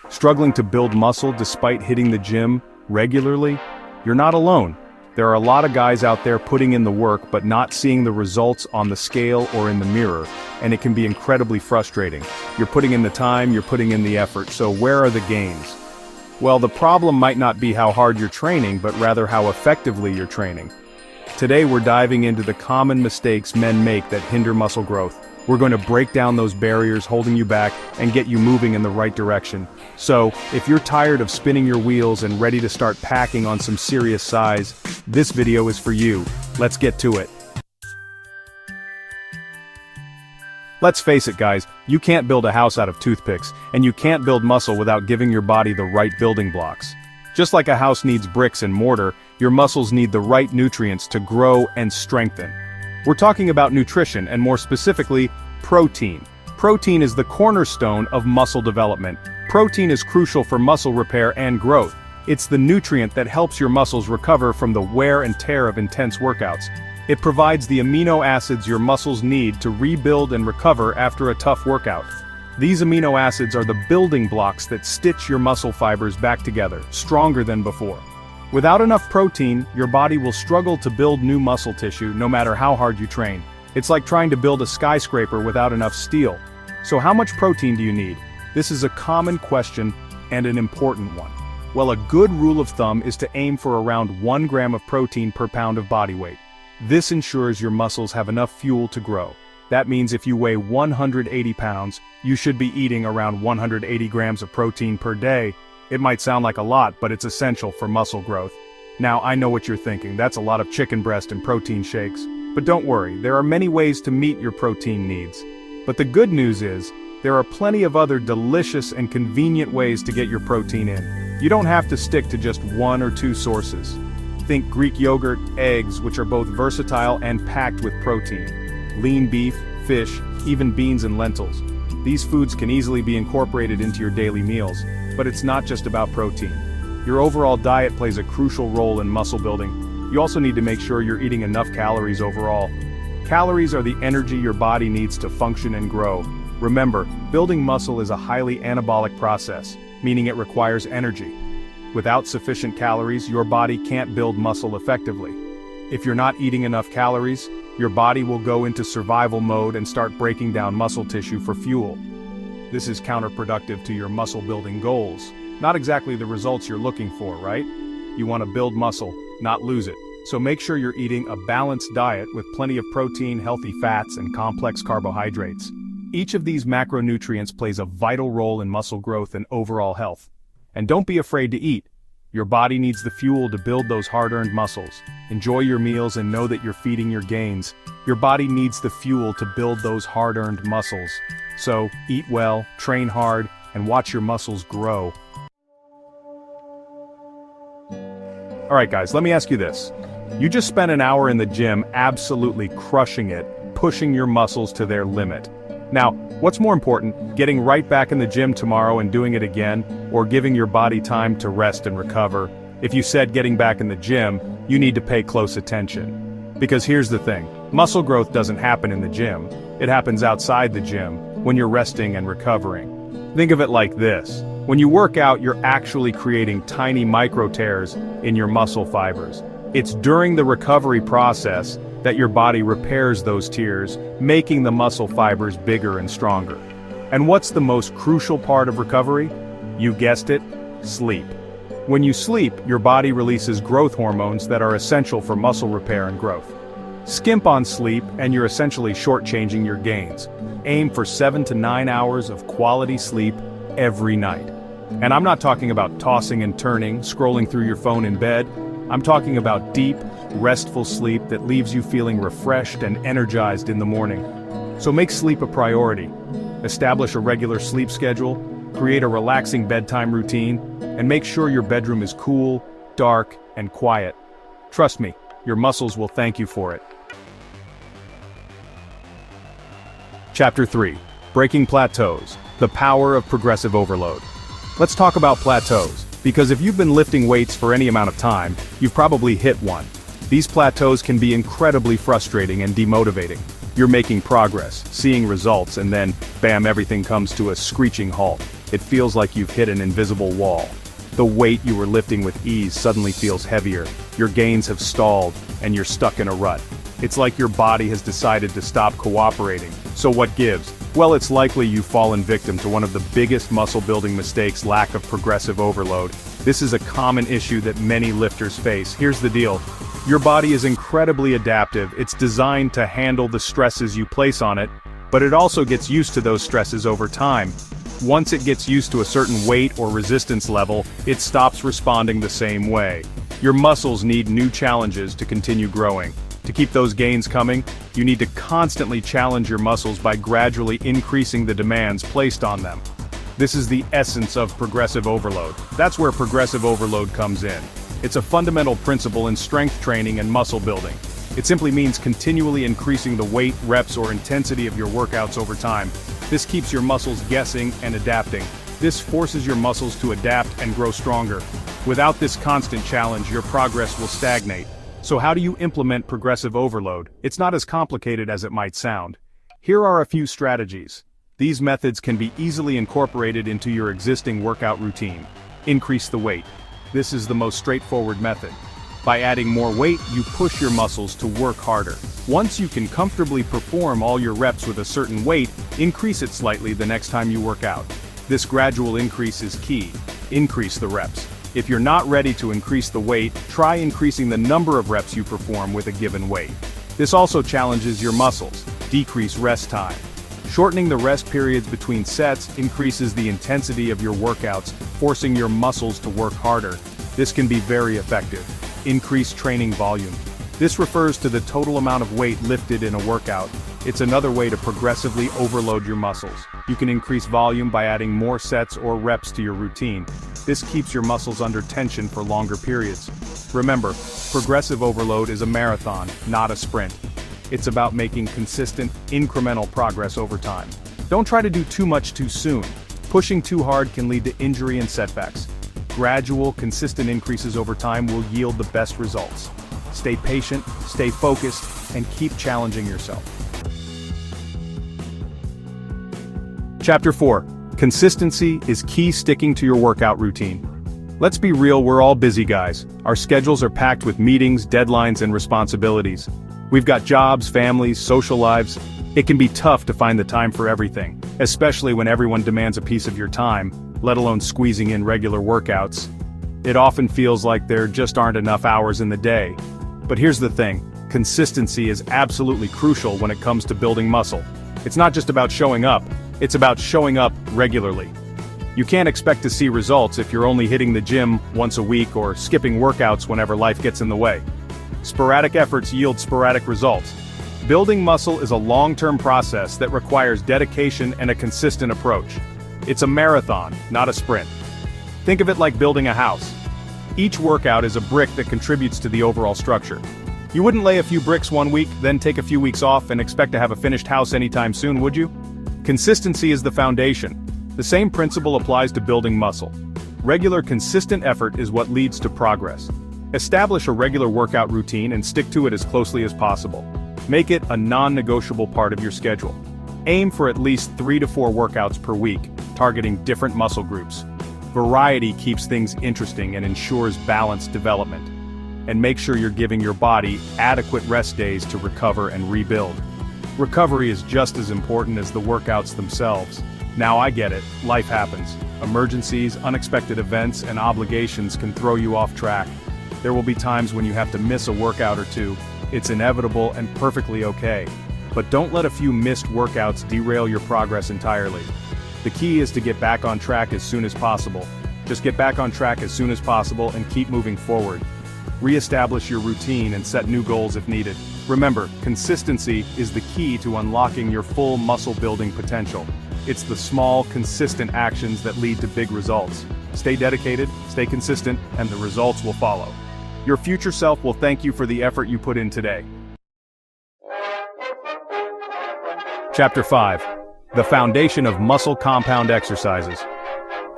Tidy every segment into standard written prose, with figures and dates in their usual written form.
Struggling to build muscle despite hitting the gym regularly? You're not alone. There are a lot of guys out there putting in the work but not seeing the results on the scale or in the mirror, and it can be incredibly frustrating. You're putting in the time, you're putting in the effort, so where are the gains? Well, the problem might not be how hard you're training, but rather how effectively you're training. Today we're diving into the common mistakes men make that hinder muscle growth. We're going to break down those barriers holding you back and get you moving in the right direction. So, if you're tired of spinning your wheels and ready to start packing on some serious size, this video is for you. Let's get to it. Let's face it, guys, you can't build a house out of toothpicks, and you can't build muscle without giving your body the right building blocks. Just like a house needs bricks and mortar, your muscles need the right nutrients to grow and strengthen. We're talking about nutrition, and more specifically, protein. Protein is the cornerstone of muscle development. Protein is crucial for muscle repair and growth. It's the nutrient that helps your muscles recover from the wear and tear of intense workouts. It provides the amino acids your muscles need to rebuild and recover after a tough workout. These amino acids are the building blocks that stitch your muscle fibers back together, stronger than before. Without enough protein, your body will struggle to build new muscle tissue no matter how hard you train. It's like trying to build a skyscraper without enough steel. So how much protein do you need? This is a common question and an important one. Well, a good rule of thumb is to aim for around 1 gram of protein per pound of body weight. This ensures your muscles have enough fuel to grow. That means if you weigh 180 pounds, you should be eating around 180 grams of protein per day. It might sound like a lot, but it's essential for muscle growth. Now, I know what you're thinking, that's a lot of chicken breast and protein shakes. But don't worry, there are many ways to meet your protein needs. But the good news is, there are plenty of other delicious and convenient ways to get your protein in. You don't have to stick to just 1 or 2 sources. Think Greek yogurt, eggs, which are both versatile and packed with protein. Lean beef, fish, even beans and lentils. These foods can easily be incorporated into your daily meals. But it's not just about protein. Your overall diet plays a crucial role in muscle building. You also need to make sure you're eating enough calories overall. Calories are the energy your body needs to function and grow. Remember, building muscle is a highly anabolic process, meaning it requires energy. Without sufficient calories, your body can't build muscle effectively. If you're not eating enough calories, your body will go into survival mode and start breaking down muscle tissue for fuel. This is counterproductive to your muscle building goals. Not exactly the results you're looking for, right? You want to build muscle, not lose it. So make sure you're eating a balanced diet with plenty of protein, healthy fats, and complex carbohydrates. Each of these macronutrients plays a vital role in muscle growth and overall health. And don't be afraid to eat. Your body needs the fuel to build those hard-earned muscles. Enjoy your meals and know that you're feeding your gains. Your body needs the fuel to build those hard-earned muscles. So, eat well, train hard, and watch your muscles grow. Alright guys, let me ask you this. You just spent an hour in the gym absolutely crushing it, pushing your muscles to their limit. Now, what's more important, getting right back in the gym tomorrow and doing it again, or giving your body time to rest and recover? If you said getting back in the gym, you need to pay close attention. Because here's the thing, muscle growth doesn't happen in the gym. It happens outside the gym, when you're resting and recovering. Think of it like this. When you work out, you're actually creating tiny micro tears in your muscle fibers. It's during the recovery process that your body repairs those tears, making the muscle fibers bigger and stronger. And what's the most crucial part of recovery? You guessed it, sleep. When you sleep, your body releases growth hormones that are essential for muscle repair and growth. Skimp on sleep and you're essentially shortchanging your gains. Aim for 7 to 9 hours of quality sleep every night. And I'm not talking about tossing and turning, scrolling through your phone in bed. I'm talking about deep, restful sleep that leaves you feeling refreshed and energized in the morning. So make sleep a priority. Establish a regular sleep schedule, create a relaxing bedtime routine, and make sure your bedroom is cool, dark, and quiet. Trust me, your muscles will thank you for it. Chapter 3. Breaking Plateaus, the Power of Progressive Overload. Let's talk about plateaus, because if you've been lifting weights for any amount of time, you've probably hit one. These plateaus can be incredibly frustrating and demotivating. You're making progress, seeing results, and then, bam, everything comes to a screeching halt. it feels like you've hit an invisible wall. The weight you were lifting with ease suddenly feels heavier, your gains have stalled, and you're stuck in a rut. It's like your body has decided to stop cooperating. So what gives? Well, it's likely you've fallen victim to one of the biggest muscle-building mistakes: lack of progressive overload. This is a common issue that many lifters face. Here's the deal. Your body is incredibly adaptive. It's designed to handle the stresses you place on it, but it also gets used to those stresses over time. Once it gets used to a certain weight or resistance level, it stops responding the same way. Your muscles need new challenges to continue growing. To keep those gains coming, you need to constantly challenge your muscles by gradually increasing the demands placed on them. This is the essence of progressive overload. That's where progressive overload comes in. It's a fundamental principle in strength training and muscle building. It simply means continually increasing the weight, reps, or intensity of your workouts over time. This keeps your muscles guessing and adapting. This forces your muscles to adapt and grow stronger. Without this constant challenge, your progress will stagnate. So how do you implement progressive overload? It's not as complicated as it might sound. Here are a few strategies. These methods can be easily incorporated into your existing workout routine. Increase the weight. This is the most straightforward method. By adding more weight, you push your muscles to work harder. Once you can comfortably perform all your reps with a certain weight, increase it slightly the next time you work out. This gradual increase is key. Increase the reps. If you're not ready to increase the weight, try increasing the number of reps you perform with a given weight. This also challenges your muscles. Decrease rest time. Shortening the rest periods between sets increases the intensity of your workouts, forcing your muscles to work harder. This can be very effective. Increase training volume. This refers to the total amount of weight lifted in a workout. It's another way to progressively overload your muscles. You can increase volume by adding more sets or reps to your routine. This keeps your muscles under tension for longer periods. Remember, progressive overload is a marathon, not a sprint. It's about making consistent, incremental progress over time. Don't try to do too much too soon. Pushing too hard can lead to injury and setbacks. Gradual, consistent increases over time will yield the best results. Stay patient, stay focused, and keep challenging yourself. Chapter 4. Consistency is key. Sticking to your workout routine. Let's be real, we're all busy guys. Our schedules are packed with meetings, deadlines, and responsibilities. We've got jobs, families, social lives. It can be tough to find the time for everything, especially when everyone demands a piece of your time, let alone squeezing in regular workouts. It often feels like there just aren't enough hours in the day. But here's the thing, consistency is absolutely crucial when it comes to building muscle. It's not just about showing up, it's about showing up regularly. You can't expect to see results if you're only hitting the gym once a week or skipping workouts whenever life gets in the way. Sporadic efforts yield sporadic results. Building muscle is a long-term process that requires dedication and a consistent approach. It's a marathon, not a sprint. Think of it like building a house. Each workout is a brick that contributes to the overall structure. You wouldn't lay a few bricks one week, then take a few weeks off and expect to have a finished house anytime soon, would you? Consistency is the foundation. The same principle applies to building muscle. Regular, consistent effort is what leads to progress. Establish a regular workout routine and stick to it as closely as possible. Make it a non-negotiable part of your schedule. Aim for at least 3 to 4 workouts per week, targeting different muscle groups. Variety keeps things interesting and ensures balanced development. And make sure you're giving your body adequate rest days to recover and rebuild. Recovery is just as important as the workouts themselves. Now I get it, life happens. Emergencies, unexpected events, and obligations can throw you off track. There will be times when you have to miss a workout or two. It's inevitable and perfectly okay. But don't let a few missed workouts derail your progress entirely. The key is to get back on track as soon as possible. Just get back on track as soon as possible and keep moving forward. Re-establish your routine and set new goals if needed. Remember, consistency is the key to unlocking your full muscle-building potential. It's the small, consistent actions that lead to big results. Stay dedicated, stay consistent, and the results will follow. Your future self will thank you for the effort you put in today. Chapter 5. The foundation of muscle compound exercises.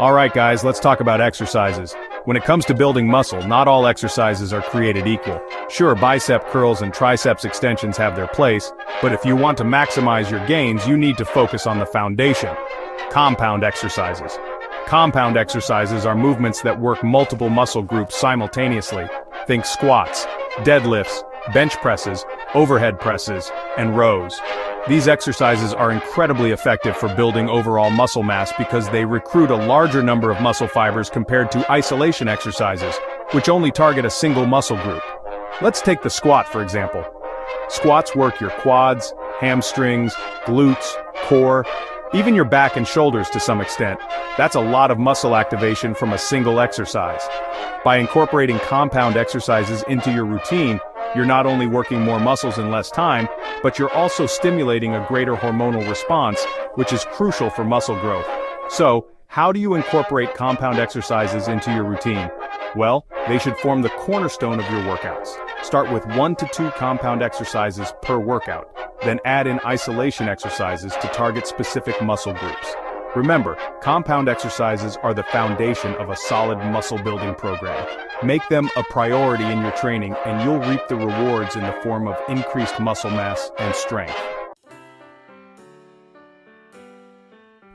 Alright guys, let's talk about exercises. When it comes to building muscle, not all exercises are created equal. Sure, bicep curls and triceps extensions have their place, but if you want to maximize your gains, you need to focus on the foundation: compound exercises. Compound exercises are movements that work multiple muscle groups simultaneously. Think squats, deadlifts, bench presses, overhead presses, and rows. These exercises are incredibly effective for building overall muscle mass because they recruit a larger number of muscle fibers compared to isolation exercises, which only target a single muscle group. Let's take the squat for example. Squats work your quads, hamstrings, glutes, core, even your back and shoulders to some extent. That's a lot of muscle activation from a single exercise. By incorporating compound exercises into your routine, you're not only working more muscles in less time, but you're also stimulating a greater hormonal response, which is crucial for muscle growth. So, how do you incorporate compound exercises into your routine? Well, they should form the cornerstone of your workouts. Start with 1 to 2 compound exercises per workout, then add in isolation exercises to target specific muscle groups. Remember, compound exercises are the foundation of a solid muscle building program. Make them a priority in your training and you'll reap the rewards in the form of increased muscle mass and strength.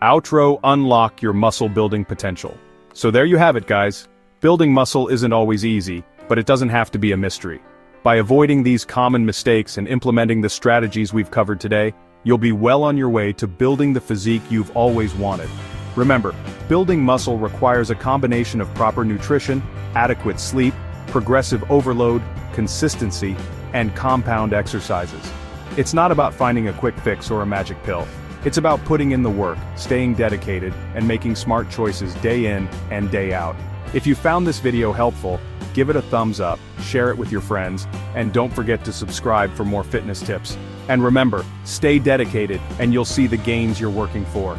Outro: unlock your muscle building potential. So there you have it, guys. Building muscle isn't always easy, but it doesn't have to be a mystery. By avoiding these common mistakes and implementing the strategies we've covered today, you'll be well on your way to building the physique you've always wanted. Remember, building muscle requires a combination of proper nutrition, adequate sleep, progressive overload, consistency, and compound exercises. It's not about finding a quick fix or a magic pill. It's about putting in the work, staying dedicated, and making smart choices day in and day out. If you found this video helpful, give it a thumbs up, share it with your friends, and don't forget to subscribe for more fitness tips. And remember, stay dedicated and you'll see the gains you're working for.